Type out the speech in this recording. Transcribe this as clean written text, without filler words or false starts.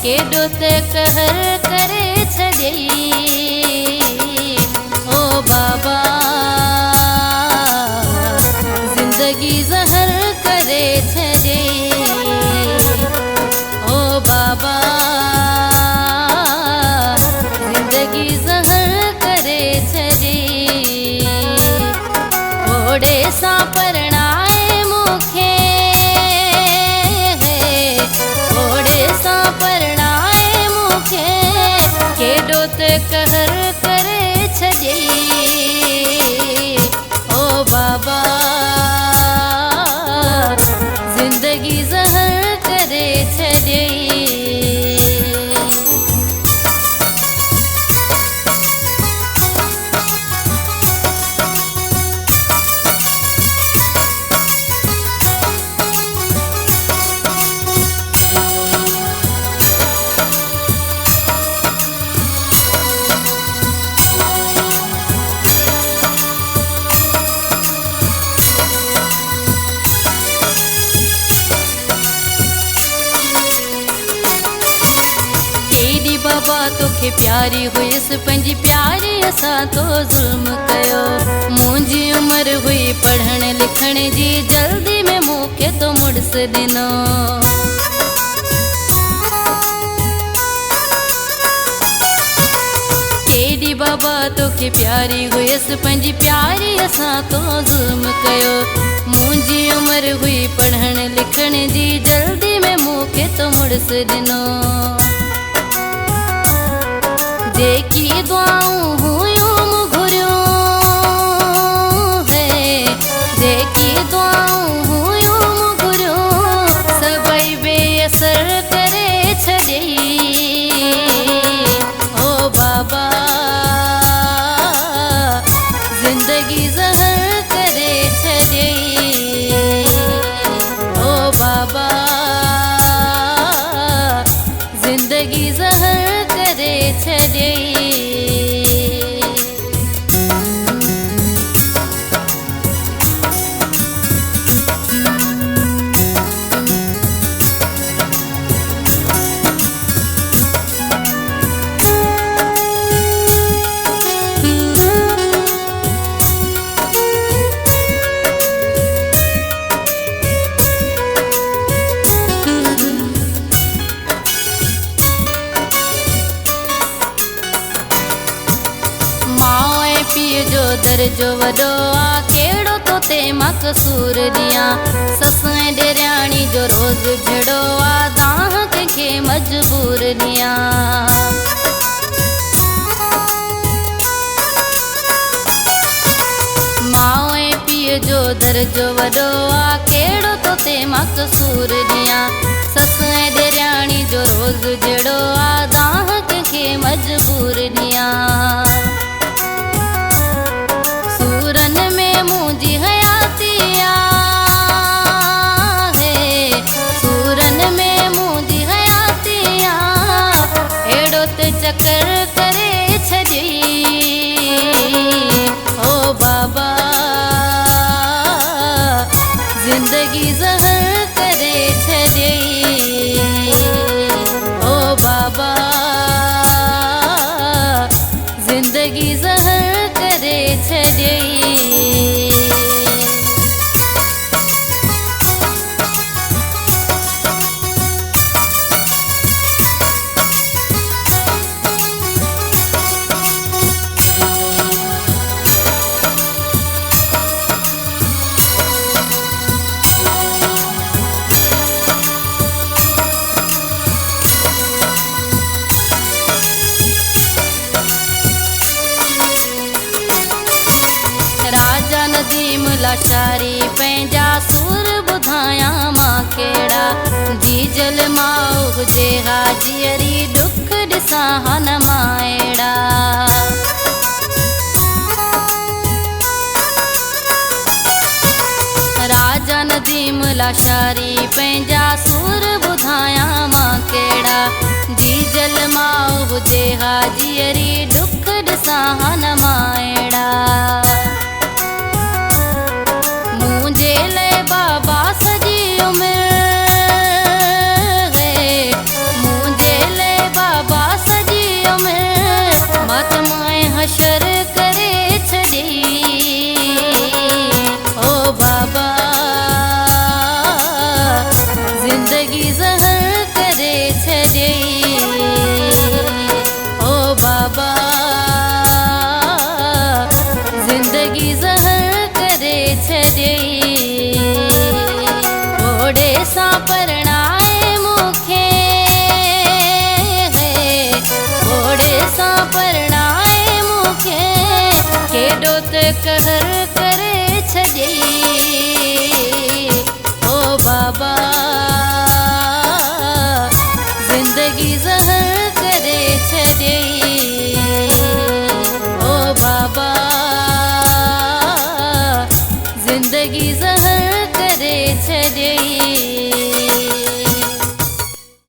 केडो ते कहर करे छॾई ओ बाबा जिंदगी ज़हर करे छॾई ओ बाबा जिंदगी ज़हर करे छॾई ओड़े सां परणाए मूंखे ओड़े सां परणाए मूंखे केॾो ते कहर करे छॾई ओ बाबा जिंदगी ज़हर करे छॾई। बाबा तोखे प्यारी हुयसि पंहिंजी प्यारी सां तो ज़ुल्म कयो मुंहिंजी उमिरि हुई पढ़ण लिखण जी जल्दी में मूंखे तो मुड़स ॾिनो केॾी बाबा तोखे प्यारी हुयसि पंहिंजी प्यारी सां तो ज़ुल्म कयो मुंहिंजी उमिरि हुई पढ़ण लिखण जी जल्दी में मूंखे तो मुड़स ॾिनो जेकी दुआऊं हुयूं घुरियूं है जेकी दुआऊं हुयूं घुरियूं सभई बेअसर करे छॾई ओ बाबा जिंदगी ज़हर करे छॾई ओ बाबा जिंदगी ज़हर करे छॾई। जो दर्जो वॾो आ कहिड़ो तो ते मां कसूर ॾियां ससु ऐं ॾेराणी जो रोज़ झड़ो आ दाह कंहिंखे मजबूर ॾियां माउ ऐं पीउ जो दर्जो वॾो आ कहिड़ो तो ते मां कसूर ॾियां ससु ऐं ॾेराणी जो रोज़ झड़ो आ दाह कंहिंखे मजबूर ॾियां सूरन में मुंहिंजी हयाती आहे सूरन में मुंहिंजी हयाती अहिड़ो ते चकर करे छॾई ओ बाबा जिंदगी ज़हर करे छॾई ओ बाबा जिंदगी ज़हर करे छॾई। नदीम लाचारी पंहिंजा सुर ॿुधायां मां कहिड़ा डीजल माउ हुजे हाजिरी दुख ॾिसां हन मां अहिड़ा राजा नदीम लाचारी पंहिंजा सुर ॿुधायां मां कहिड़ा डीजल माउ हुजे हाजिरी दुख ॾिसां हन मां अहिड़ा मुझे ले बाबा सजी उम्र है मुझे ओड़े सा परणाए मुखे ओड़े सा परणाए मुखे केडो त कहर करे छॾई